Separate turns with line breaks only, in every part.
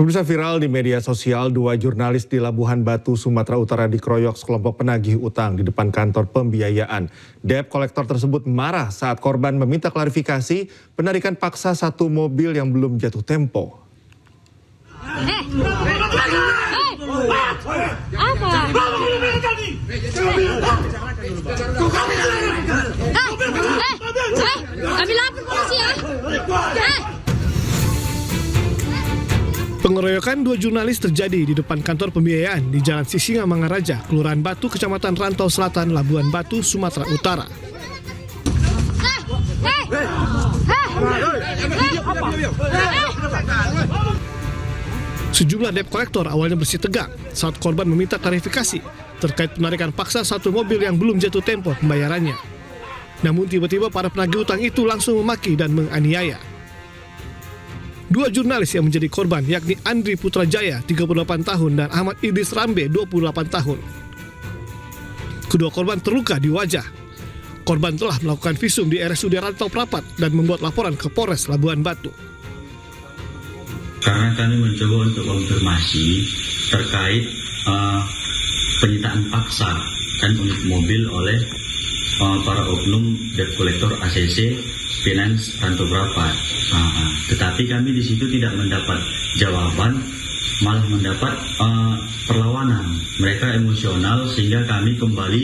Pemirsa, viral di media sosial, dua jurnalis di Labuhan Batu, Sumatera Utara dikeroyok sekelompok penagih utang di depan kantor pembiayaan. Debt kolektor tersebut marah saat korban meminta klarifikasi penarikan paksa satu mobil yang belum jatuh tempo.
Ambil lapor polisi ya.
Pengeroyokan dua jurnalis terjadi di depan kantor pembiayaan di Jalan Sisingamangaraja, Kelurahan Batu, Kecamatan Rantau Selatan, Labuhan Batu, Sumatera Utara. Sejumlah debt kolektor awalnya bersih tegang saat korban meminta klarifikasi terkait penarikan paksa satu mobil yang belum jatuh tempo pembayarannya. Namun tiba-tiba para penagih utang itu langsung memaki dan menganiaya. Dua jurnalis yang menjadi korban yakni Andri Putrajaya 38 tahun dan Ahmad Idris Rambe 28 tahun. Kedua korban terluka di wajah. Korban telah melakukan visum di RSUD Rantau Prapat dan membuat laporan ke Polres Labuhan Batu.
Karena kami mencoba untuk konfirmasi terkait penyitaan paksa dan unit mobil oleh para oknum debt collector ACC Finance Rantau Prapat. Tetapi kami di situ tidak mendapat jawaban, malah mendapat perlawanan. Mereka emosional sehingga kami kembali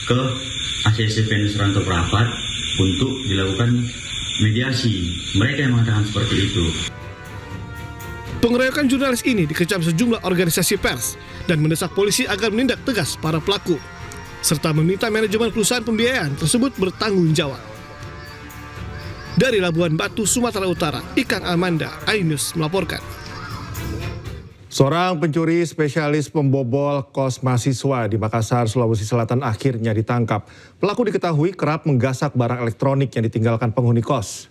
ke ACC Finance Rantau Prapat untuk dilakukan mediasi. Mereka yang mengatakan seperti itu.
Pengeroyokan jurnalis ini dikecam sejumlah organisasi pers dan mendesak polisi agar menindak tegas para pelaku, serta meminta manajemen perusahaan pembiayaan tersebut bertanggung jawab. Dari Labuhan Batu, Sumatera Utara, Ikang Amanda, iNews melaporkan.
Seorang pencuri spesialis pembobol kos mahasiswa di Makassar, Sulawesi Selatan akhirnya ditangkap. Pelaku diketahui kerap menggasak barang elektronik yang ditinggalkan penghuni kos.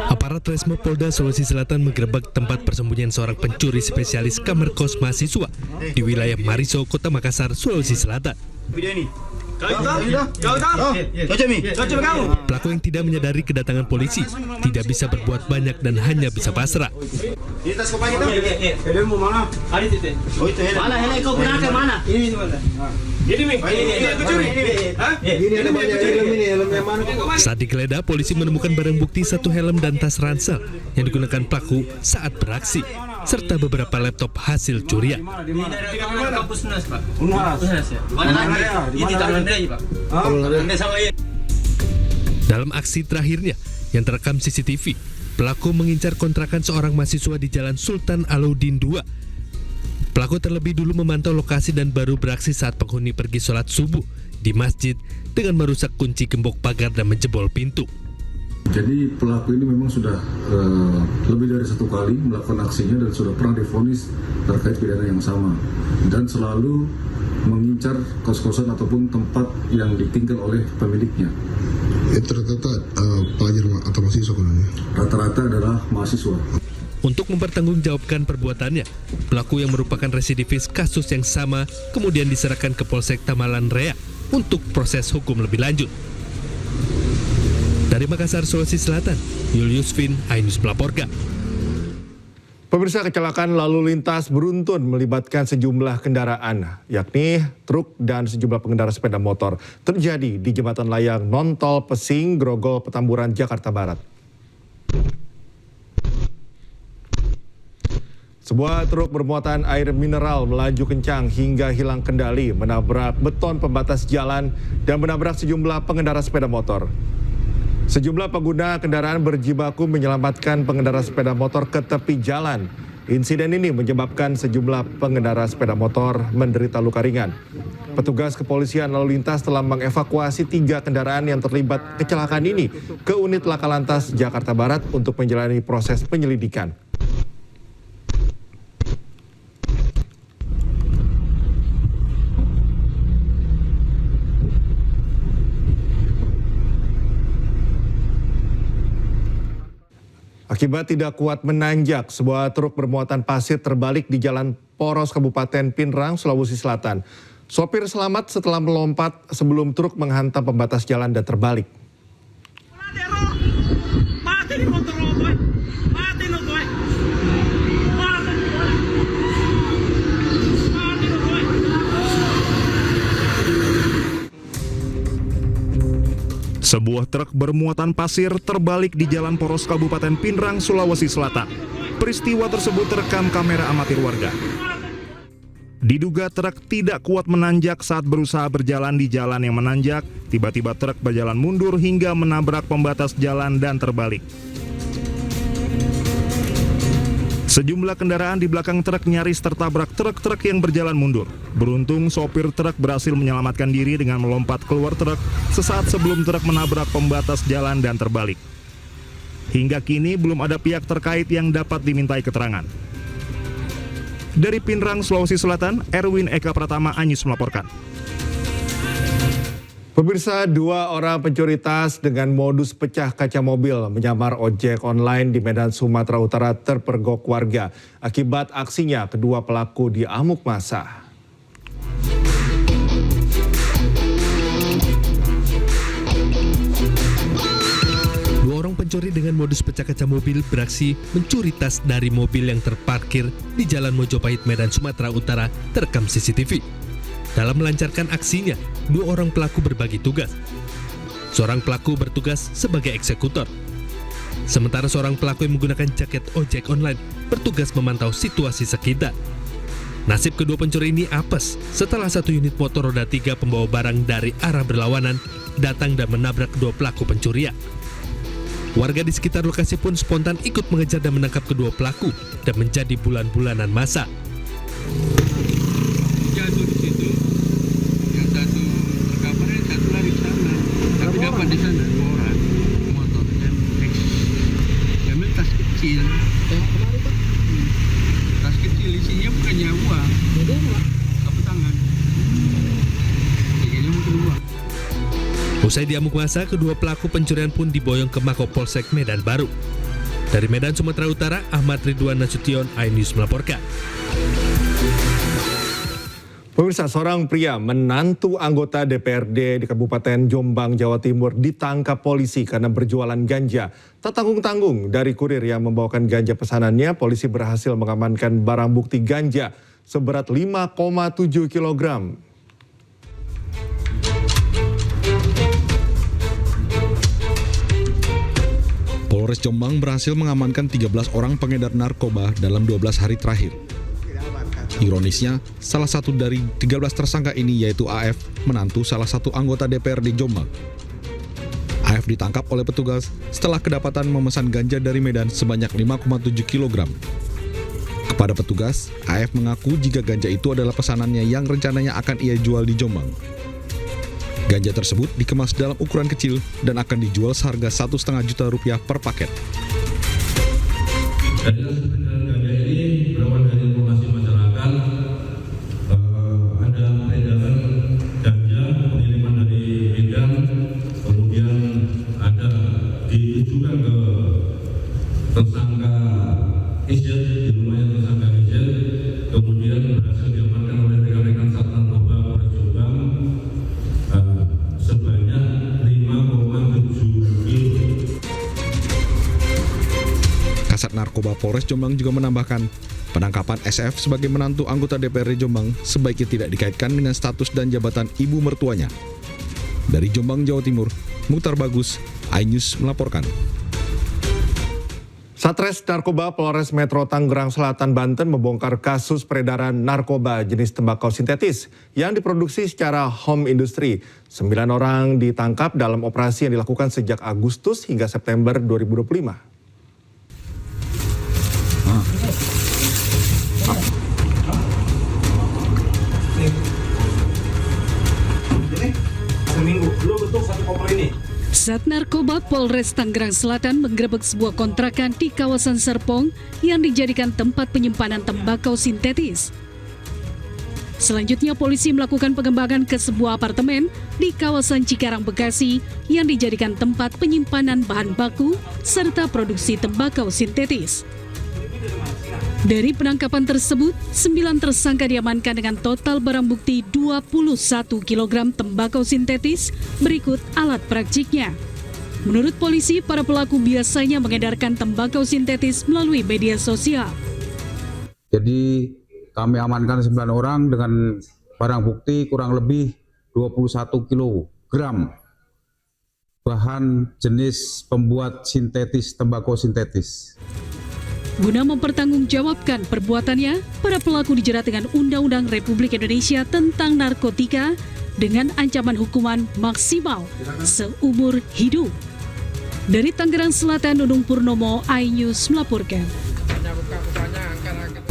Aparat Resmo Polda Sulawesi Selatan menggerebek tempat persembunyian seorang pencuri spesialis kamar kos mahasiswa di wilayah Mariso, Kota Makassar, Sulawesi Selatan. Pelaku yang tidak menyadari kedatangan polisi tidak bisa berbuat banyak dan hanya bisa pasrah. Saat digeledah, polisi menemukan barang bukti satu helm dan tas ransel yang digunakan pelaku saat beraksi, serta beberapa laptop hasil curian. Dalam aksi terakhirnya yang terekam CCTV, pelaku mengincar kontrakan seorang mahasiswa di Jalan Sultan Alauddin II. Pelaku terlebih dulu memantau lokasi dan baru beraksi saat penghuni pergi sholat subuh di masjid dengan merusak kunci gembok pagar dan menjebol pintu.
Jadi pelaku ini memang sudah lebih dari satu kali melakukan aksinya dan sudah pernah divonis terkait pidana yang sama. Dan selalu mengincar kos-kosan ataupun tempat yang ditinggal oleh pemiliknya.
Rata-rata pelajar atau mahasiswa kan?
Rata-rata adalah mahasiswa.
Untuk mempertanggungjawabkan perbuatannya, pelaku yang merupakan residivis kasus yang sama kemudian diserahkan ke Polsek Tamalan Rea untuk proses hukum lebih lanjut. Dari Makassar, Sulawesi Selatan, Julius Vin, iNews melaporkan.
Pemirsa, kecelakaan lalu lintas beruntun melibatkan sejumlah kendaraan, yakni truk dan sejumlah pengendara sepeda motor, terjadi di Jembatan Layang Non-Tol Pesing, Grogol, Petamburan, Jakarta Barat. Sebuah truk bermuatan air mineral melaju kencang hingga hilang kendali, menabrak beton pembatas jalan dan menabrak sejumlah pengendara sepeda motor. Sejumlah pengguna kendaraan berjibaku menyelamatkan pengendara sepeda motor ke tepi jalan. Insiden ini menyebabkan sejumlah pengendara sepeda motor menderita luka ringan. Petugas kepolisian lalu lintas telah mengevakuasi 3 kendaraan yang terlibat kecelakaan ini ke unit Laka Lantas Jakarta Barat untuk menjalani proses penyelidikan. Akibat tidak kuat menanjak, sebuah truk bermuatan pasir terbalik di Jalan Poros Kabupaten Pinrang, Sulawesi Selatan. Sopir selamat setelah melompat sebelum truk menghantam pembatas jalan dan terbalik.
Sebuah truk bermuatan pasir terbalik di Jalan Poros Kabupaten Pinrang, Sulawesi Selatan. Peristiwa tersebut terekam kamera amatir warga. Diduga truk tidak kuat menanjak saat berusaha berjalan di jalan yang menanjak, tiba-tiba truk berjalan mundur hingga menabrak pembatas jalan dan terbalik. Sejumlah kendaraan di belakang truk nyaris tertabrak truk-truk yang berjalan mundur. Beruntung sopir truk berhasil menyelamatkan diri dengan melompat keluar truk sesaat sebelum truk menabrak pembatas jalan dan terbalik. Hingga kini belum ada pihak terkait yang dapat dimintai keterangan. Dari Pinrang, Sulawesi Selatan, Erwin Eka Pratama, Anyus melaporkan.
Pemirsa, 2 orang pencuri tas dengan modus pecah kaca mobil menyamar ojek online di Medan, Sumatera Utara terpergok warga. Akibat aksinya, kedua pelaku diamuk massa.
Dua orang pencuri dengan modus pecah kaca mobil beraksi mencuri tas dari mobil yang terparkir di Jalan Mojopahit, Medan, Sumatera Utara terekam CCTV. Dalam melancarkan aksinya, 2 orang pelaku berbagi tugas. Seorang pelaku bertugas sebagai eksekutor. Sementara seorang pelaku yang menggunakan jaket ojek online bertugas memantau situasi sekitar. Nasib kedua pencuri ini apes setelah satu unit motor roda 3 pembawa barang dari arah berlawanan datang dan menabrak kedua pelaku pencurian. Warga di sekitar lokasi pun spontan ikut mengejar dan menangkap kedua pelaku dan menjadi bulan-bulanan massa.
Jatuh di situ, yang satu terkapar, yang satu lari ke sana. Tapi dapat di sana 2 orang motor dan ambil tas kecil. Tas kecil isinya bukannya uang, sapu tangan. Kayaknya mungkin uang.
Usai diamuk massa, kedua pelaku pencurian pun diboyong ke Mako Polsek Medan Baru. Dari Medan, Sumatera Utara, Ahmad Ridwan Nasution, iNews melaporkan.
Pemirsa, seorang pria menantu anggota DPRD di Kabupaten Jombang, Jawa Timur ditangkap polisi karena berjualan ganja. Tak tanggung-tanggung, dari kurir yang membawakan ganja pesanannya, polisi berhasil mengamankan barang bukti ganja seberat 5,7 kilogram.
Polres Jombang berhasil mengamankan 13 orang pengedar narkoba dalam 12 hari terakhir. Ironisnya, salah satu dari 13 tersangka ini yaitu AF, menantu salah satu anggota DPRD Jombang. AF ditangkap oleh petugas setelah kedapatan memesan ganja dari Medan sebanyak 5,7 kg. Kepada petugas, AF mengaku jika ganja itu adalah pesanannya yang rencananya akan ia jual di Jombang. Ganja tersebut dikemas dalam ukuran kecil dan akan dijual seharga Rp1,5 juta per paket.
Ganja ini berawal dari informasi masyarakat, ada peredaran ganja pengiriman dari Medan, kemudian ada ditujukan ke tersangka Izel, di rumahnya tersangka Izel, kemudian berhasil diamankan oleh rekan-rekan Sat Narkoba Polres Jombang sebanyak 5,7 kilo.
Kasat Narkoba Polres Jombang juga menambahkan, penangkapan SF sebagai menantu anggota DPRD Jombang sebaiknya tidak dikaitkan dengan status dan jabatan ibu mertuanya. Dari Jombang, Jawa Timur, Mukhtar Bagus, iNews melaporkan.
Satres Narkoba Polres Metro Tangerang Selatan, Banten membongkar kasus peredaran narkoba jenis tembakau sintetis yang diproduksi secara home industry. 9 orang ditangkap dalam operasi yang dilakukan sejak Agustus hingga September 2025.
Seminggu belum bentuk 1 koper ini.
Sat Narkoba Polres Tangerang Selatan menggerebek sebuah kontrakan di kawasan Serpong yang dijadikan tempat penyimpanan tembakau sintetis. Selanjutnya polisi melakukan pengembangan ke sebuah apartemen di kawasan Cikarang, Bekasi yang dijadikan tempat penyimpanan bahan baku serta produksi tembakau sintetis. Dari penangkapan tersebut, 9 tersangka diamankan dengan total barang bukti 21 kg tembakau sintetis berikut alat praktiknya. Menurut polisi, para pelaku biasanya mengedarkan tembakau sintetis melalui media sosial.
Jadi kami amankan 9 orang dengan barang bukti kurang lebih 21 kg bahan jenis pembuat sintetis tembakau sintetis.
Guna mempertanggungjawabkan perbuatannya, para pelaku dijerat dengan Undang-Undang Republik Indonesia tentang Narkotika dengan ancaman hukuman maksimal seumur hidup. Dari Tangerang Selatan, Nunung Purnomo, iNews melaporkan.